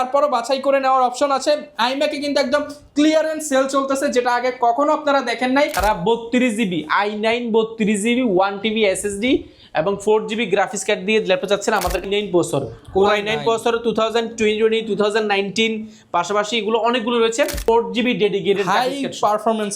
তারপরও বাছাই করে নেওয়ার অপশন আছে। আইম্যাকে কিন্তু একদম ক্লিয়ারেন্স সেল চলতেছে, যেটা আগে কখনো আপনারা দেখেন নাই। তারা 32GB i9 32GB 1TB SSD এবং 4GB গ্রাফিক্স কার্ড দিয়ে ল্যাপটপ চাচ্ছেন আমাদের 9 প্রসেসর Core i9 প্রসেসর 2020 2019 পাশাপাশি এগুলো অনেকগুলো রয়েছে 4GB dedicated high performance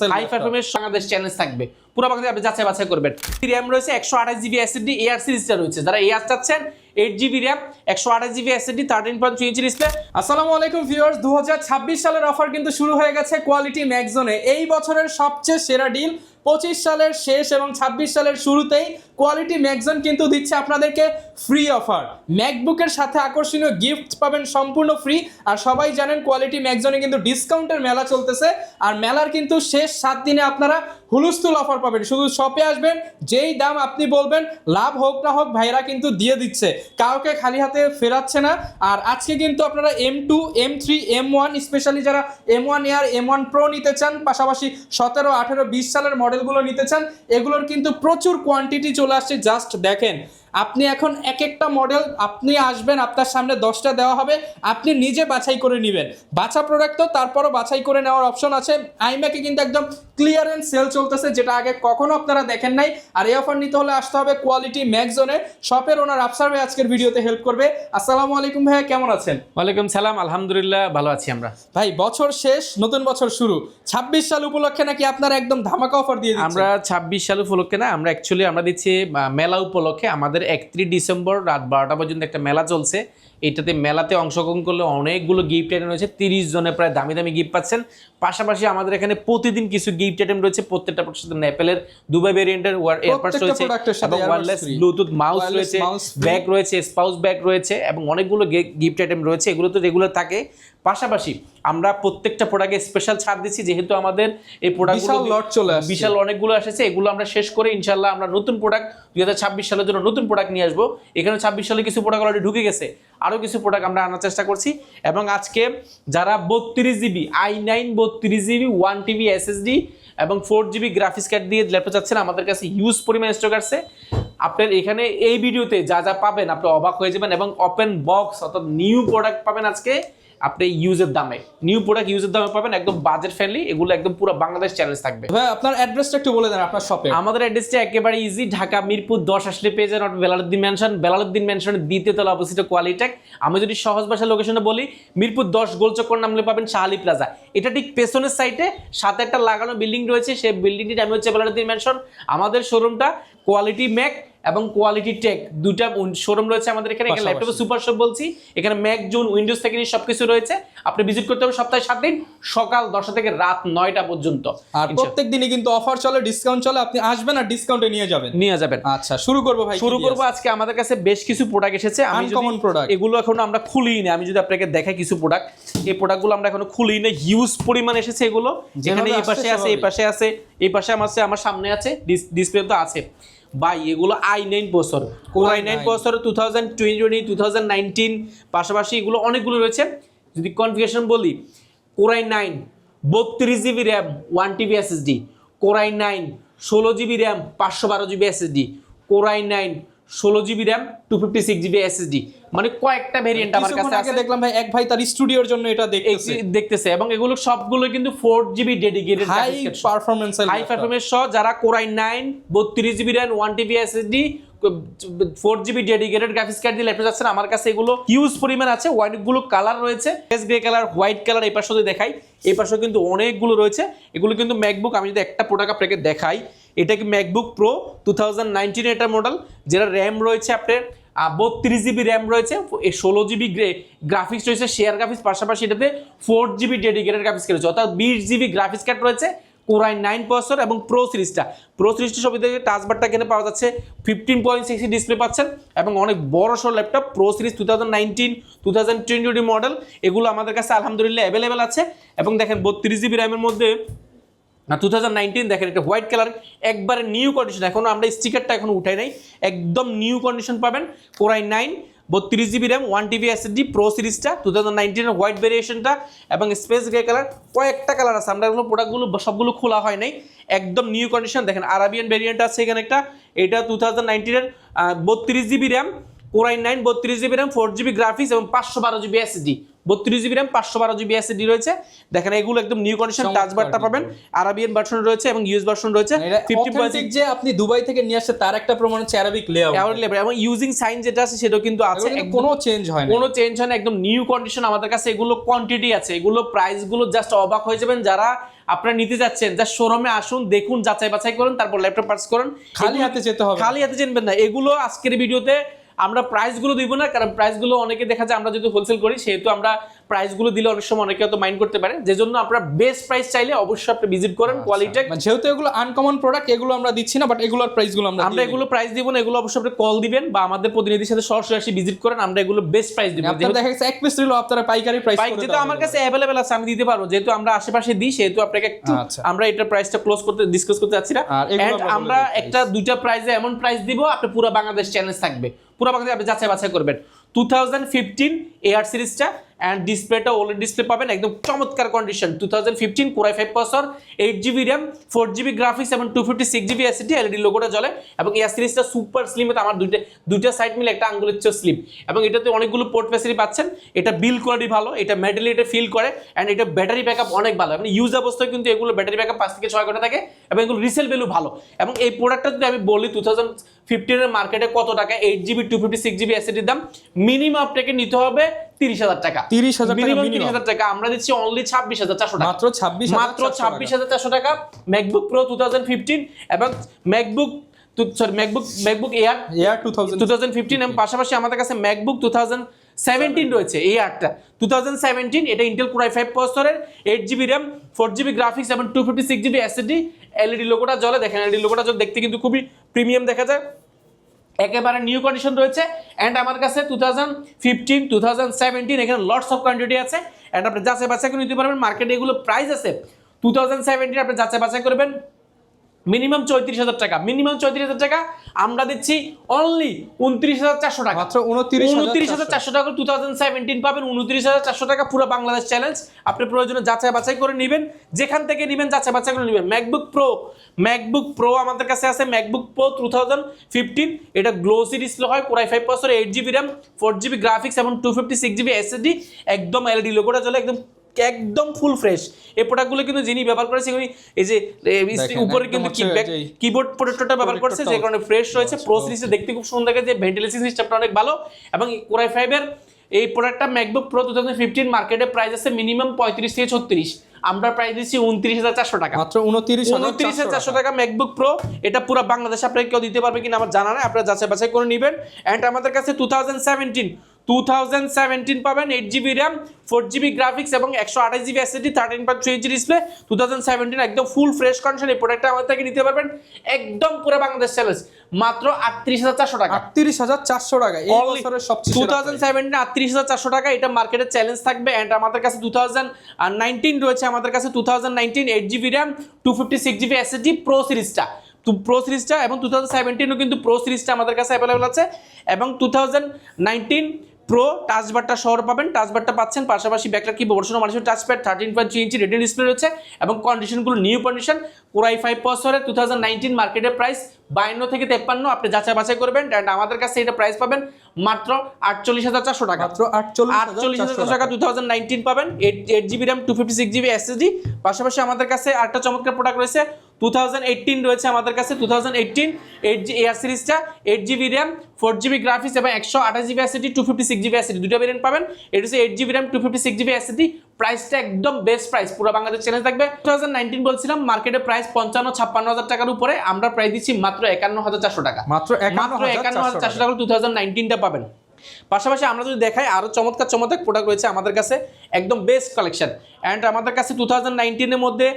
Bangladesh challenge থাকবে পুরো বাংলাদেশে আপনি যাচাই বাছাই করবেন। RAM রয়েছে 128GB SSD AR সিরিজটা রয়েছে, যারা AR চাচ্ছেন 8GB RAM 128GB SSD 13.3 inch display. আসসালামু আলাইকুম ভিউয়ার্স, 2026 সালের অফার কিন্তু শুরু হয়ে গেছে কোয়ালিটি ম্যাকজোনে। এই বছরের সবচেয়ে সেরা ডিল 25 সালের শেষ এবং 26 সালের শুরুতেই কোয়ালিটি ম্যাকজোন কিন্তু দিচ্ছে আপনাদেরকে ফ্রি অফার। ম্যাকবুকের সাথে আকর্ষণীয় গিফট পাবেন সম্পূর্ণ ফ্রি। আর সবাই জানেন কোয়ালিটি ম্যাকজোনে কিন্তু ডিসকাউন্টের মেলা চলতেছে, আর মেলার কিন্তু শেষ 7 দিনে আপনারা হুলস্থুল অফার পাবেন। শুধু শপে আসবেন, যেই দাম আপনি বলবেন, লাভ হোক না হোক ভাইরা কিন্তু দিয়ে দিচ্ছে, কাউকে খালি হাতে ফেরাচ্ছে না। আর আজকে কিন্তু আপনারা M2 M3 M1 স্পেশালি যারা M1 Air M1 Pro নিতে চান, পাশাপাশি 17 18 20 সালের মডেলগুলো নিতে চান, এগুলোর কিন্তু প্রচুর কোয়ান্টিটি চলে আসছে। জাস্ট দেখেন, আপনি এখন এক একটা মডেল আপনি আসবেন, আপনার সামনে 10টা দেওয়া হবে, আপনি নিজে বাছাই করে নেবেন। বাছা প্রোডাক্ট তো তারপরও বাছাই করে নেওয়ার অপশন আছে। আইম্যাকে কিন্তু একদম ক্লিয়ারেন্স সেল চলতেছে, যেটা আগে কখনো আপনারা দেখেন নাই। আর এই অফার নিতে হলে আসতে হবে কোয়ালিটি ম্যাকজোনে। শপের ওনার আফসার ভাই আজকের ভিডিওতে হেল্প করবে। আসসালামু আলাইকুম ভাইয়া, কেমন আছেন? ওয়ালাইকুম সালাম, আলহামদুলিল্লাহ ভালো আছি আমরা। ভাই বছর শেষ, নতুন বছর শুরু, 26 সাল উপলক্ষে নাকি আপনারা একদম ধামাকা অফার দিয়ে দিচ্ছেন? আমরা 26 সাল উপলক্ষে না, আমরা অ্যাকচুয়ালি আমরা দিচ্ছি মেলা উপলক্ষে। আমাদের 31 ডিসেম্বর রাত 12টা পর্যন্ত একটা মেলা চলছে। এটাতে মেলাতে অংশগ্রহণ করলে অনেকগুলো গিফট আইটেম রয়েছে, 30 জনে প্রায় দামি দামি গিফট পাচ্ছেন। পাশাপাশি আমাদের এখানে প্রতিদিন কিছু গিফট আইটেম রয়েছে। প্রত্যেকটা প্রোডাক্টের সাথে অ্যাপেলের দুবাই ভেরিয়েন্টের এয়ারপাডস রয়েছে এবং ওয়্যারলেস ব্লুটুথ মাউস রয়েছে, ব্যাগ রয়েছে, স্পাউস ব্যাগ রয়েছে এবং অনেকগুলো গিফট আইটেম রয়েছে। এগুলো তো রেগুলার থাকে। পাশাপাশি আমরা প্রত্যেকটা প্রোডাক্টে স্পেশাল ছাড় দিচ্ছি, যেহেতু আমাদের এই প্রোডাক্টগুলো বিশাল অনেকগুলো এসেছে। এগুলো আমরা শেষ করে ইনশাল্লাহ আমরা নতুন প্রোডাক্ট 2026 সালের জন্য নতুন প্রোডাক্ট নিয়ে আসবো। এখানে 26 সালে কিছু প্রোডাক্ট অলরেডি ঢুকে গেছে, আরও কিছু প্রোডাক্ট আমরা আনার চেষ্টা করছি। এবং আজকে যারা 32GB i9 32GB 1TB SSD এবং 4GB গ্রাফিক্স কার্ড দিয়ে ল্যাপটপ চাচ্ছেন, আমাদের কাছে হিউজ পরিমাণ স্টক আছে। আপনার এখানে এই ভিডিওতে যা যা পাবেন আপনি অবাক হয়ে যাবেন। এবং ওপেন বক্স অর্থাৎ নিউ প্রোডাক্ট পাবেন আজকে আপনি ইউজের দামে, নিউ প্রোডাক্ট ইউজের দামে পাবেন, একদম বাজেট ফ্রেন্ডলি। এগুলো একদম পুরো বাংলাদেশ চ্যালেঞ্জ থাকবে। ভাই আপনার অ্যাড্রেসটা একটু বলে দেন আপনার শপে। আমাদের অ্যাড্রেসটা একেবারে ইজি, ঢাকা মিরপুর 10 আসলে পেয়ে যান বেলালউদ্দিন ম্যানশন। বেলালউদ্দিন ম্যানশনের দ্বিতীয় তলা অবস্থিত কোয়ালিটেক। আমি যদি সহজ ভাষার লোকেশনে বলি, মিরপুর 10 গোলচক্কর নামলে পাবেন শাহালি প্লাজা। এটা ঠিক পেছনের সাইডে সাথে একটা লাগানো বিল্ডিং রয়েছে, সেই বিল্ডিংটির নাম হচ্ছে বেলালউদ্দিন ম্যানশন। আমাদের শোরুমটা কোয়ালিটি ম্যাক এবং কোয়ালিটি টেক দুইটা শোরুম রয়েছে আমাদের এখানে। এখানে ল্যাপটপে সুপার শপ বলছি, এখানে ম্যাক জোন উইন্ডোজ থেকে নিয়ে সবকিছু রয়েছে। আপনি ভিজিট করতে হবে সপ্তাহে 7 দিন, সকাল 10টা থেকে রাত 9টা পর্যন্ত। আর প্রত্যেক দিনই কিন্তু অফার চলে, ডিসকাউন্ট চলে, আপনি আসবেন আর ডিসকাউন্টে নিয়ে যাবেন। আচ্ছা শুরু করবো ভাই। শুরু করবো। আজকে আমাদের কাছে বেশ কিছু প্রোডাক্ট এসেছে, আনকমন প্রোডাক্ট। এগুলো এখনো আমরা খুলিই না। আমি যদি আপনাকে দেখাই কিছু প্রোডাক্ট, এই প্রোডাক্টগুলো আমরা এখনো খুলিই না। হিউজ পরিমাণ এসেছে এগুলো। যেখানে এই পাশে আছে, এই পাশে আছে, এই পাশে আমার সামনে আছে, ডিসপ্লে তো আছে ভাই। এগুলো i9 processor, Core i9 processor 2020 2019 পাশাপাশি এগুলো অনেকগুলো রয়েছে। যদি কনফিগারেশন বলি, Core i9 32GB RAM 1TB SSD, Core i9 16GB RAM 512GB SSD, Core i9 16GB RAM 256GB SSD, মানে কয়েকটা ভেরিয়েন্ট আমার কাছে আছে। দেখলাম ভাই এক ভাই তার স্টুডিওর জন্য এটা দেখতেছে এবং এগুলো সবগুলো কিন্তু 4GB ডেডিকেটেড হাই পারফরম্যান্স সহ। যারা Core i9 32GB RAM 1TB SSD 4GB dedicated graphics card দিয়ে ল্যাপটপ যাচ্ছেন, আমার কাছে এগুলো হিউজ পরিমাণ আছে। অনেকগুলো কালার রয়েছে, face grey colour, white colour. এই পাশে দেখাই, এই পাশেও কিন্তু অনেকগুলো রয়েছে। এগুলো কিন্তু ম্যাকবুক। আমি যদি একটা প্রোডাক্ট আপনাকে দেখাই, এটা কি ম্যাকবুক প্রো 2019 এটা মডেল, যেটা র্যাম রয়েছে আপনার 32GB র্যাম রয়েছে, 16GB গ্রাফিক্স রয়েছে, শেয়ার গ্রাফিক্স। পাশাপাশি এটাতে 4GB ডেডিকেটেড গ্রাফিক্স কার্ড রয়েছে, অর্থাৎ 20GB গ্রাফিক্স কার্ড রয়েছে। Core i9 প্রসেসর এবং প্রো সিরিজটা সবই থেকে টাচবারটা এখানে পাওয়া যাচ্ছে, 15.6 ডিসপ্লে পাচ্ছেন এবং অনেক বড় সড় ল্যাপটপ। প্রো সিরিজ 2019 2020 মডেল, এগুলো আমাদের কাছে আলহামদুলিল্লাহ অ্যাভেলেবেল আছে। এবং দেখেন 32GB র্যামের মধ্যে 2019 দেখেন, এটা হোয়াইট কালার, একবারে নিউ কন্ডিশন। এখনো আমরা স্টিকারটা এখনো উঠাই নাই, একদম নিউ কন্ডিশন পাবেন। Core i9 32GB RAM 1TB SSD pro সিরিজটা 2019 হোয়াইট ভেরিয়েশনটা এবং স্পেস গ্রে কালার। কয়েকটা কালার আছে, আমরা এগুলো প্রোডাক্টগুলো সবগুলো খোলা হয় নাই, একদম নিউ কন্ডিশন। দেখেন আরাবিয়ান ভেরিয়েন্ট আছে এখানে একটা, এটা 2019 32GB RAM Core i9 32GB RAM 4GB graphics এবং 512GB SSD 32 GB RAM 512 GB SSD রয়েছে। দেখেন এগুলো একদম নিউ কন্ডিশন, টাচ বারটা পাবেন, আরাবিয়ান ভার্সন রয়েছে এবং ইউএস ভার্সন রয়েছে। 50% যে আপনি দুবাই থেকে নিয়ে আসছে তার একটা প্রমাণ হচ্ছে অ্যারাবিক লেআউট এবং ইউজিং সাইন যেটা আছে সেটাও কিন্তু আছে, কোনো চেঞ্জ হয় না, কোনো চেঞ্জ হয় না, একদম নিউ কন্ডিশন আমাদের কাছে। এগুলো কোয়ান্টিটি আছে, এগুলো প্রাইস গুলো জাস্ট অবাক হয়ে যাবেন যারা আপনারা নিতে যাচ্ছেন। জাস্ট শোরুমে আসুন, দেখুন, যাচাই বাছাই করুন, তারপর ল্যাপটপ পারচেজ করুন। খালি হাতে যেতে হবে, খালি হাতে জানবেন না। এগুলো আজকের ভিডিওতে আমরা প্রাইসগুলো দিব না, কারণ প্রাইসগুলো অনেকে দেখা যায় আমরা যদি হোলসেল করি সেহেতু আমরা প্রাইসগুলো দিলে অনেক সময় অনেকে হয়তো মাইন্ড করতে পারে, যেজন্য আপনারা বেস্ট প্রাইস চাইলে অবশ্যই আপনি ভিজিট করেন কোয়ালিটেক। যেহেতু এগুলো আনকমন প্রোডাক্ট, এগুলো আমরা দিচ্ছি না, বাট এগুলোর প্রাইসগুলো আমরা এগুলো প্রাইস দিব না, এগুলো অবশ্যই আপনি কল দিবেন বা আমাদের প্রতিনিধির সাথে সরাসরি এসে ভিজিট করেন, আমরা এগুলো বেস্ট প্রাইস দিব। আপনারা দেখা গেছে এক পিস নিলো আপনারা পাইকারি প্রাইস করে, যেহেতু আমার কাছে অ্যাভেলেবেল আছে আমি দিতে পারবো, যেহেতু আমরা আশেপাশে দিই সেহেতু আপনাকে একটু আমরা এটা প্রাইসটা ডিসকাস করতে যাচ্ছি না। এন্ড আমরা একটা দুইটা প্রাইসে এমন প্রাইস দিব আপনি পুরো বাংলাদেশ চ্যালেঞ্জ থাকবে, পুরো বাংলাদেশ আপনি যাচাই বাছাই করবেন। 2015 এআর সিরিজটা এন্ড ডিসপ্লেটা ওলেড ডিসপ্লে পাবেন, একদম চমৎকার condition. 2015 Core i5 processor, 8GB RAM, 4GB graphics এবং 256GB এসএসডি, এলইডি লোগোটা জ্বলে এবং এআর সিরিজটা সুপার স্লিম। এটা আমার দুইটা সাইড মিলে একটা আঙ্গুলের চেয়ে স্লিম এবং এটাতে অনেকগুলো পোর্ট ফ্যাসিলিটি পাচ্ছেন। এটা বিল্ড কোয়ালিটি ভালো, এটা মেটালি এটা ফিল করে এন্ড এটা ব্যাটারি ব্যাকআপ অনেক ভালো। মানে ইউজ অবস্থায় কিন্তু এগুলো ব্যাটারি ব্যাকআপ 5 থেকে 6 ঘন্টা থাকে এবং এগুলো রিসেল ভ্যালু ভালো। এবং এই প্রোডাক্টটা যদি আমি বলি 2015 এর মার্কেটে কত টাকা, 8GB 256GB এসএসডির দাম মিনিমাম আপনাকে নিতে হবে 30,000 টাকা, 30,000 টাকা। আমরা দিচ্ছি অনলি 26,400 টাকা, মাত্র 26,400 টাকা। ম্যাকবুক প্রো 2015 এবং ম্যাকবুক এয়ার 2015 এবং পাশাপাশি আমাদের কাছে ম্যাকবুক 2017 রয়েছে। এই আটটা 2017, এটা ইন্টেল Core i5 প্রসেসরের, 8GB RAM, 4GB গ্রাফিক্স এবং 256GB এসএসডি, এলইডি লোগোটা জ্বলে। দেখেন এলইডি লোগোটা জ্বলে, দেখতে কিন্তু খুবই প্রিমিয়াম দেখা যায়, একেবারে নিউ কন্ডিশন রয়েছে। এন্ড আমার কাছে 2015, 2017 এখানে লটস অফ কোয়ান্টিটি আছে এন্ড আপনি যাচাই বাছাই করে নিতে পারবেন। মার্কেটে এগুলো প্রাইস আছে 2017 আপনি যাচাই বাছাই করবেন মিনিমাম 34,000 টাকা, মিনিমাম 34,000 টাকা। আমরা দিচ্ছি অনলি 29,400 টাকা, মাত্র 29,400 টাকা। 2017 পাবেন 29,400 টাকা, পুরো বাংলাদেশ চ্যালেঞ্জ। আপনি প্রয়োজনে যাচাই বাছাই করে নেবেন, যেখান থেকে নেবেন যাচাই বাছাই করে নেবেন। ম্যাকবুক প্রো আমাদের কাছে আছে, ম্যাকবুক প্রো 2015, এটা গ্লোসি ডিসপ্লে হয়, Core i5 processor, 8GB RAM, 4GB graphics এবং 256GB এসএসডি, একদম এলইডি লোগোটা জ্বলে, একদম ফুল ফ্রেশ। এই প্রোডাক্টগুলো কিন্তু যিনি ব্যবহার করেছে এই যে উপরে কিন্তু কিবোর্ড প্রোটেক্টরটা ব্যবহার করছে, যে কারণে ফ্রেশ রয়েছে। প্রো সিরিজে দেখতে খুব সুন্দর লাগে, যে ভেন্টিলেশন সিস্টেমটা অনেক ভালো এবং Core i5 এর এই প্রোডাক্টটা ম্যাকবুক প্রো 2015 মার্কেটে প্রাইস আছে মিনিমাম 35 থেকে 36, আমরা প্রাইস দিচ্ছি 29,400 টাকা, মাত্র 29,400 টাকা ম্যাকবুক প্রো। এটা পুরো বাংলাদেশ আপনাকে কেউ দিতে পারবে কিনা আমার জানা নাই, আপনারা যাচাই বাছাই করে নেবেন। এন্ড আমাদের কাছে 2017 পাবেন, 8GB RAM, 4GB গ্রাফিক্স এবং 128GB এসএসডি, 13.3 ইঞ্চি ডিসপ্লে। 2017 একদম ফুল ফ্রেশ কন্ডিশন। এই প্রোডাক্টটা আমাদের থেকে নিতে পারবেন একদম পুরো বাংলাদেশ চ্যালেঞ্জ, মাত্র 38,400 টাকা, 38,400 টাকা। এই বছরের সবচেয়ে 2017 38,400 টাকা, এটা মার্কেটে চ্যালেঞ্জ থাকবে। এন্ড আমাদের কাছে 2019 রয়েছে, আমাদের কাছে 2019 8GB RAM, 256GB SSD pro সিরিজটা এবং 2017 কিন্তু প্রো সিরিজটা আমাদের কাছে অ্যাভেলেবল আছে। এবং 2019 প্রো টাচবারটা সহ পাবেন, টাচবারটা পাচ্ছেন, পাশাপাশি ব্যাকলাইট কিবোর্ড, মানুষের টাচপ্যাড, 13.3 ইঞ্চি রেটিনা ডিসপ্লে রয়েছে এবং কন্ডিশনগুলো নিউ কন্ডিশন। Core i5 প্রসেসরের 2019 মার্কেটের প্রাইস 52 থেকে 53, আপনি যাচাই বাছাই করবেন। এন্ড আমাদের কাছে এটা প্রাইস পাবেন মাত্র 48,400 টাকা, মাত্র 48,400 টাকা। 2019 পাবেন, 8GB RAM, 256GB এসএসডি। পাশাপাশি আমাদের কাছে আরেকটা চমৎকার প্রোডাক্ট রয়েছে, 2018 রয়েছে আমাদের কাছে। 2018 এআর সিরিজটা, 8GB RAM, 4GB গ্রাফিক্স এবং 128GB এসএসডি, 256GB এসএসডি, দুটো ভেরিয়েন্ট পাবেন। এটা হচ্ছে 8GB RAM, 256GB এসএসডি। প্রাইসটা একদম বেস্ট প্রাইস, পুরো বাংলাদেশ চ্যালেঞ্জ থাকবে। 2019 বলছিলাম মার্কেটে প্রাইস 55-56 টাকার উপরে, আমরা প্রাইস দিচ্ছি মাত্র 51,400 টাকা, মাত্র 51,400 টাকা 2019টা পাবেন। পাশাপাশি আমরা যদি দেখাই আরো চমৎকার প্রোডাক্ট রয়েছে আমাদের কাছে, একদম বেস্ট কালেকশন। এন্ড আমাদের কাছে 2019 এর মধ্যে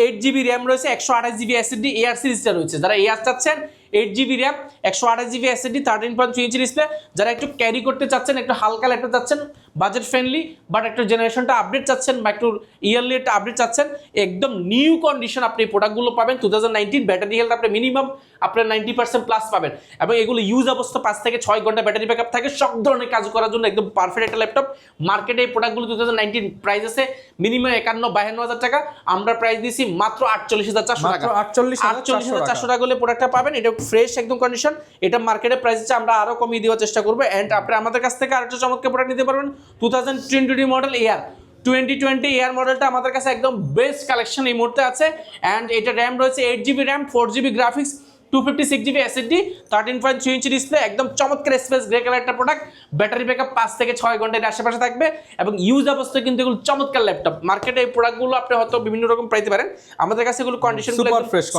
8GB RAM রয়েছে, 128GB এসএসডি এআর সিরিজটা রয়েছে। যারা এআর চাচ্ছেন, 8GB RAM, 128GB SSD, 13.3 inch display, যারা একটু ক্যারি করতে চাচ্ছেন, একটু হালকা ল্যাপটপ চাচ্ছেন, বাজেট ফ্রেন্ডলি বাট একটু জেনারেশনটা আপডেট চাচ্ছেন বা একটু ইয়ারলি একটা আপডেট চাচ্ছেন, একদম নিউ কন্ডিশন আপনি এই প্রোডাক্টগুলো পাবেন। 2019 ব্যাটারি হেলথ আপনি মিনিমাম আপনার 90% প্লাস পাবেন এবং এগুলো ইউজ অবস্থা 5 থেকে 6 ঘন্টা ব্যাটারি ব্যাকআপ থাকে, সব ধরনের কাজ করার জন্য একদম পারফেক্ট একটা ল্যাপটপ। মার্কেটে এই প্রোডাক্টগুলো 2019 প্রাইস আছে মিনিমাম 51-52,000 টাকা, আমরা প্রাইস দিয়েছি মাত্র 48,400 টাকা, 48,400 টাকা হলে প্রোডাক্টটা পাবেন। এটা ফ্রেশ একদম কন্ডিশন, এটা মার্কেটে প্রাইস আছে, আমরা আরো কমিয়ে দেওয়ার চেষ্টা করবো। এন্ড আপনি আমাদের কাছ থেকে আরেকটা চমৎকার প্রোডাক্ট নিতে পারবেন 2020 মডেল এয়ার 2020 এয়ার মডেলটা আমাদের কাছে একদম বেস্ট কালেকশন এই মুহূর্তে আছে। অ্যান্ড এটা র্যাম রয়েছে 8GB RAM, 4GB graphics, 256GB SSD, 13.3 inch display, একদম চমৎকার স্পেস গ্রে কালার একটা প্রোডাক্ট। ব্যাটারি ব্যাকআপ 5 থেকে 6 ঘন্টার আশেপাশে থাকবে এবং ইউজ অবস্থায় কিন্তু এগুলো চমৎকার ল্যাপটপ। মার্কেটে এই প্রোডাক্টগুলো আপনি হয়তো বিভিন্ন রকম পাইতে পারেন, আমাদের কাছে এগুলো কন্ডিশন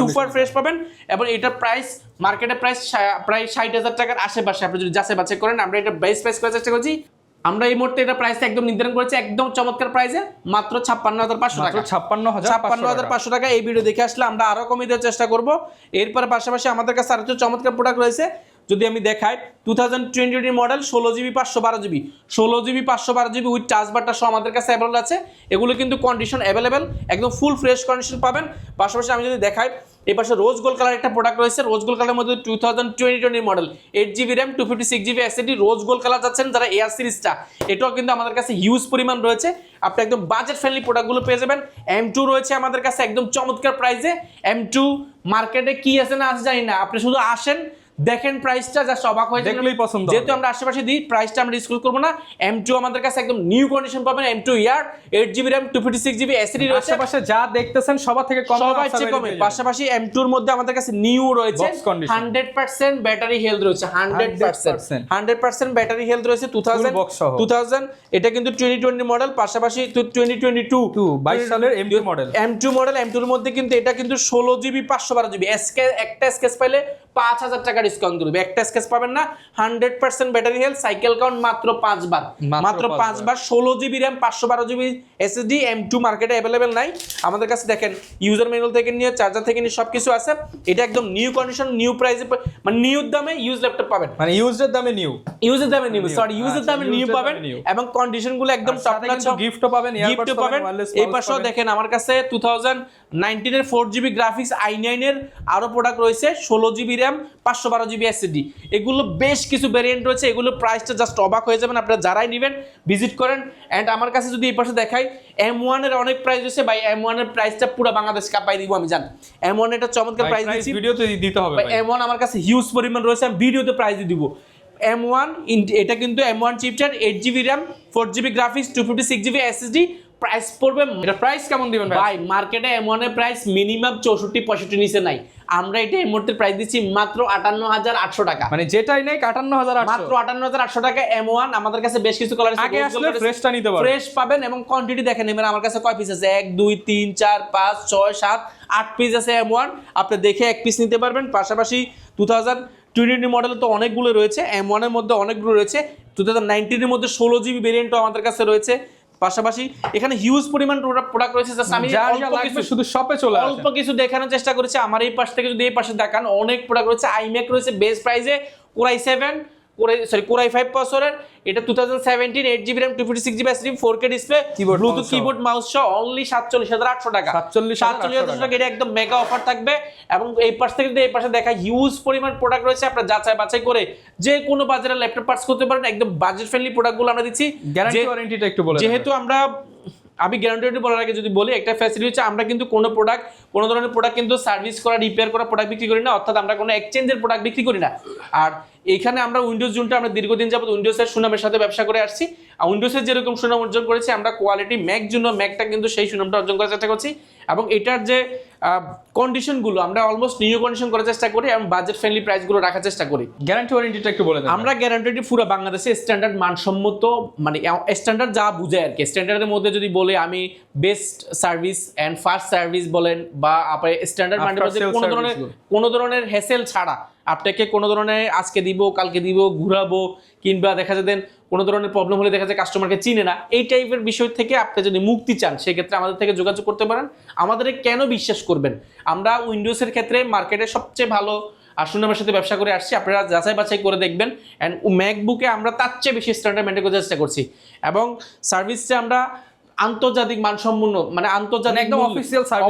সুপার ফ্রেশ পাবেন এবং এটার প্রাইস মার্কেটে প্রাইস প্রায় 60,000 টাকার আশেপাশে। আপনি যদি যাচাই বাছাই করেন, আমরা এটা বেস্ট প্রাইস করার চেষ্টা করছি। আমরা এই মুহূর্তে এটা প্রাইসটা একদম নির্ধারণ করেছি একদম চমৎকার প্রাইসে, মাত্র 56,500 টাকা। 56,500 টাকা। এই ভিডিও দেখে আসলে আমরা আরো কমিয়ে দেওয়ার চেষ্টা করব। এরপর পাশাপাশি আমাদের কাছে আরো চমৎকার প্রোডাক্ট রয়েছে। যদি আমি দেখাই 2020 model 16GB 512GB 16GB 512GB with touch বারটা সহ আমাদের কাছে অ্যাভেলেবল আছে। এগুলো কিন্তু কন্ডিশন অ্যাভেলেবেল, একদম ফুল ফ্রেশ কন্ডিশন পাবেন। পাশাপাশি আমি যদি দেখাই, এই পাশে রোজ গোল্ড কালার একটা প্রোডাক্ট রয়েছে। রোজ গোল্ড কালারের মধ্যে 2020 model 8GB RAM, 256GB SSD, rose gold colour যাচ্ছেন যারা এয়ার সিরিজটা, এটাও কিন্তু আমাদের কাছে হিউজ পরিমাণ রয়েছে। আপনি একদম বাজেট ফ্রেন্ডলি প্রোডাক্টগুলো পেয়ে যাবেন। M2 রয়েছে আমাদের কাছে একদম চমৎকার প্রাইসে। M2 মার্কেটে কি আছে না আছে জানি না, আপনি শুধু আসেন, দেখেন প্রাইসটা, জাস্ট অবাক হয়ে দেখলেই পছন্দ হবে। যেহেতু আমরা আশেপাশে দিই, প্রাইসটা আমরা ডিসক্লোজ করব না। M2 আমাদের কাছে একদম নিউ কন্ডিশন পাবেন। M2 ইয়ার 8GB র্যাম, 256GB এসএসডি রয়েছে। আশেপাশে যা দেখতেছেন সবার থেকে কম, সবার চেয়ে কমে। পাশাপাশি M2 এর মধ্যে আমাদের কাছে নিউ রয়েছে 100% ব্যাটারি হেলথ রয়েছে, 100% ব্যাটারি হেলথ রয়েছে। 2000 এটা কিন্তু 2020 মডেল। পাশাপাশি 2022 22 সালের M2 মডেল। M2 এর মধ্যে কিন্তু এটা কিন্তু 16GB 512GB একটা স্কেচ পাইলে 5,000 টাকা ডিসকাউন্ট করবে। একটা স্কেচ পাবেন না। 100% ব্যাটারি হেলথ, সাইকেল কাউন্ট মাত্র 5 বার, মাত্র 5 বার। 16GB RAM, 512GB SSD. M2 মার্কেটে अवेलेबल নাই। আমাদের কাছে দেখেন ইউজার ম্যানুয়াল থেকে নিয়ে চার্জার থেকে নিয়ে সবকিছু আছে। এটা একদম নিউ কন্ডিশন, নিউ প্রাইসে, মানে নিউ দামে ইউজ ল্যাপটপ পাবেন, মানে ইউজের দামে নিউ ইউজের দামে নিউ পাবেন এবং কন্ডিশনগুলো একদম টপ নচ। গিফটও পাবেন, গিফটও পাবেন। এই পাশেও দেখেন আমার কাছে 2019 এর 4GB গ্রাফিক্স i9 এর আরো প্রোডাক্ট রয়েছে, 16GB র্যাম, 512GB এসএসডি। এগুলো বেশ কিছু ভেরিয়েন্ট রয়েছে। এগুলো প্রাইসটা জাস্ট অবাক হয়ে যাবেন আপনারা যারাই নেবেন, ভিজিট করেন। এন্ড আমার কাছে যদি এই পাশে দেখাই, M1 এর অনেক প্রাইস রয়েছে ভাই। M1 এর প্রাইসটা পুরো বাংলাদেশ কাঁপাই দিব আমি জান। M1 এটা চমৎকার প্রাইস দিচ্ছি, ভিডিওতে দিতে হবে ভাই। M1 আমার কাছে হিউজ পরিমাণ রয়েছে, আমি ভিডিওতে প্রাইস দিয়ে দিব। M1 এটা কিন্তু M1 chipset, 8GB RAM, 4GB graphics, 256GB SSD. Price পড়বে, এটা প্রাইস কেমন দিবেন ভাই? মার্কেটে M1 এর প্রাইস মিনিমাম 64-65 নিচে নাই। আমরা এটা এই মুহূর্তে প্রাইস দিচ্ছি মাত্র 58,800 টাকা। মানে যেটাই নেই 58,800, মাত্র 58,800 টাকা। M1 আমাদের কাছে বেশ কিছু কালার আছে, আগে আসলে ফ্রেশটা নিতে পারবেন, ফ্রেশ পাবেন এবং কোয়ান্টিটি দেখেন। এবার আমার কাছে কয় পিস আছে? 1 2 3 4 5 6 7 8 পিস আছে M1। আপনি দেখে এক পিস নিতে পারবেন। পাশাপাশি 2020 মডেল তো অনেকগুলো রয়েছে, M1 এর মধ্যে অনেকগুলো রয়েছে। 2019 এর মধ্যে 16GB ভেরিয়েন্টও আমাদের কাছে রয়েছে। পাশাপাশি এখানে হিউজ পরিমাণ প্রোডাক্ট রয়েছে, জাস্ট আমি শুধু শপে চলে আসেন, অল্প কিছু দেখানোর চেষ্টা করেছি। আমার এই পাশ থেকে যদি এই পাশে দেখান, অনেক প্রোডাক্ট রয়েছে। iMac রয়েছে বেস্ট প্রাইসে, Core i5 প্রসেসরের। এটা 2017 8GB RAM, 256GB SSD, 4K display, Bluetooth keyboard mouse সহ অনলি 47,800 টাকা। 47,800 টাকা। এটা একদম মেগা অফার থাকবে। এবং এই পাশ থেকে যদি এই পাশে দেখা, হিউজ পরিমাণ প্রোডাক্ট রয়েছে। আপনারা যাচাই বাছাই করে যে কোনো বাজারে ল্যাপটপ পারচেজ করতে পারেন। একদম বাজেট ফ্রেন্ডলি প্রোডাক্টগুলো আমরা দিচ্ছি। গ্যারান্টি ওয়ারেন্টিটা একটু বলে দেন। যেহেতু আমি গ্যারান্টি বলার আগে যদি বলি, একটা ফ্যাসিলিটি হচ্ছে আমরা কিন্তু কোনো ধরনের প্রোডাক্ট কিন্তু সার্ভিস করা, রিপেয়ার করা প্রোডাক্ট বিক্রি করি না। অর্থাৎ আমরা কোনো এক্সচেঞ্জের প্রোডাক্ট বিক্রি করি না। আর এখানে আমরা উইন্ডোজ জোনটা আমরা দীর্ঘদিন যাবত উইন্ডোজের সুনামের সাথে ব্যবসা করে আসছি। আর উইন্ডোজের যেরকম সুনাম অর্জন করেছি, আমরা কোয়ালিটি ম্যাক জন্য ম্যাকটা কিন্তু সেই সুনামটা অর্জন করার চেষ্টা করছি। এবং এটার যে কন্ডিশনগুলো আমরা অলমোস্ট নিউ কন্ডিশন করার চেষ্টা করি এবং বাজেট ফ্রেন্ডলি প্রাইসগুলো রাখার চেষ্টা করি। গ্যারান্টি ওয়ারেন্টিটা একটু বলে দেন। আমরা গ্যারান্টি পুরো বাংলাদেশে স্ট্যান্ডার্ড মানসম্মত, মানে স্ট্যান্ডার্ড যা বুঝায় আর কি। স্ট্যান্ডার্ডের মধ্যে যদি বলে আমি best service and first service বলেন, বা আপনার স্ট্যান্ডার্ড মানে কোনো ধরনের হ্যাসেল ছাড়া আপনাকে কোনো ধরনের আজকে দিব কালকে দিব ঘুরাবো, কিংবা দেখা যায় কোনো ধরনের প্রবলেম হলে দেখা যায় কাস্টমারকে চিনে না, এই টাইপের বিষয় থেকে আপনি যদি মুক্তি চান, সেক্ষেত্রে আমাদের থেকে যোগাযোগ করতে পারেন। আমাদের কেন বিশ্বাস করবেন? আমরা উইন্ডোজের ক্ষেত্রে মার্কেটে সবচেয়ে ভালো সুনামের সাথে ব্যবসা করে আসছি। আপনারা যাচাই বাছাই করে দেখবেন। অ্যান্ড ম্যাকবুকে আমরা তার চেয়ে বেশি স্ট্যান্ডার্ড মেনটেন করতে চেষ্টা করছি এবং সার্ভিসে আমরা আন্তর্জাতিক মানসম্পন্ন, মানে আন্তর্জাতিক একদম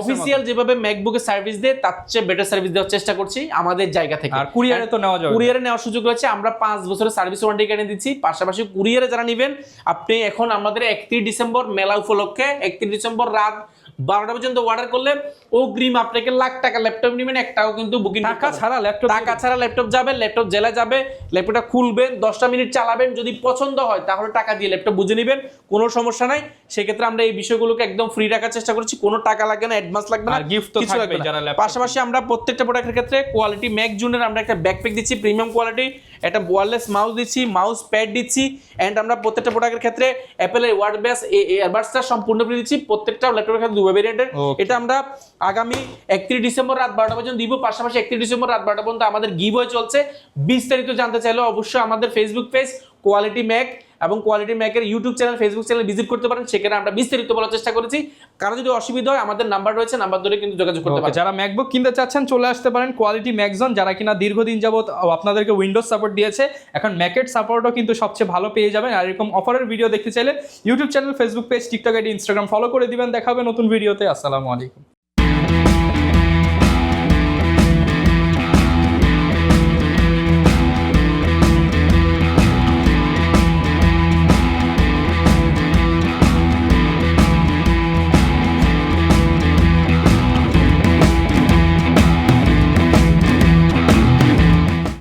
অফিসিয়াল যেভাবে ম্যাকবুকে সার্ভিস দেয় তার চেয়ে বেটার সার্ভিস দেওয়ার চেষ্টা করছি আমাদের জায়গা থেকে। আর কুরিয়ারে তো নেওয়া যাবে, কুরিয়ারে নেওয়ার সুযোগ রয়েছে। আমরা 5 বছরের সার্ভিস ওয়ারেন্টি গ্যারান্টি দিচ্ছি। পাশাপাশি কুরিয়ারে যারা নেবেন, আপনি এখন আমাদের 31 ডিসেম্বর মেলা উপলক্ষে 31 ডিসেম্বর রাত 12টা পর্যন্ত অর্ডার করলে অগ্রিম আপনাকে লাখ টাকা ল্যাপটপ নেবেন, একটাও কিন্তু বুকিং টাকা ছাড়া ল্যাপটপ, টাকা ছাড়া ল্যাপটপ যাবে, ল্যাপটপ জেলা যাবে, ল্যাপটপটা খুলবেন 10টা মিনিট চালাবেন, যদি পছন্দ হয় তাহলে টাকা দিয়ে ল্যাপটপ বুঝে নেবেন, কোনো সমস্যা নাই। সেক্ষেত্রে আমরা এই বিষয়গুলোকে একদম ফ্রি রাখার চেষ্টা করছি, কোনো টাকা লাগবে না, অ্যাডভান্স লাগবে না, আর gift তো কিছু লাগবে থাকবেই না। যারা laptop পাশাপাশি আমরা প্রত্যেকটা প্রোডাক্টের ক্ষেত্রে কোয়ালিটি ম্যাক জুনের আমরা একটা ব্যাকপ্যাক দিচ্ছি প্রিমিয়াম কোয়ালিটি, একটা ওয়্যারলেস মাউস দিচ্ছি, মাউস প্যাড দিচ্ছি, এন্ড আমরা প্রত্যেকটা প্রোডাক্টের ক্ষেত্রে অ্যাপেলের ওয়ার্ডবেস ইয়ারবাডসটা সম্পূর্ণ ফ্রি দিচ্ছি প্রত্যেকটা ল্যাপটপের ক্ষেত্রে দুটো ভেরিয়েন্টের। Okay. এটা আমরা আগামী 31 ডিসেম্বর রাত 12টা পর্যন্ত দিব। পাশাপাশি 31 ডিসেম্বর রাত 12টা পর্যন্ত আমাদের গিভওয়ে চলছে। বিস্তারিত জানতে চাইলে অবশ্যই আমাদের ফেসবুক পেজ কোয়ালিটি ম্যাক এবং কোয়ালিটি ম্যাকের YouTube channel, Facebook channel visit করতে পারেন, সেখানে আমরা বিস্তারিত বলার চেষ্টা করেছি। কারো যদি অসুবিধা হয় আমাদের নাম্বার রয়েছে, নাম্বার ধরে কিন্তু যোগাযোগ করতে পারেন। যারা ম্যাকবুক কিনতে চাচ্ছেন চলে আসতে পারেন কোয়ালিটি ম্যাকজন, যারা কিনা দীর্ঘদিন যাবত আপনাদেরকে উইন্ডোজ সাপোর্ট দিয়েছে, এখন ম্যাকের সাপোর্টও কিন্তু সবচেয়ে ভালো পেয়ে যাবেন। আর এরকম অফারের ভিডিও দেখতে চাইলে YouTube channel, Facebook page, TikTok ID, Instagram follow করে দিবেন। দেখা হবে নতুন ভিডিওতে। আসসালামু আলাইকুম।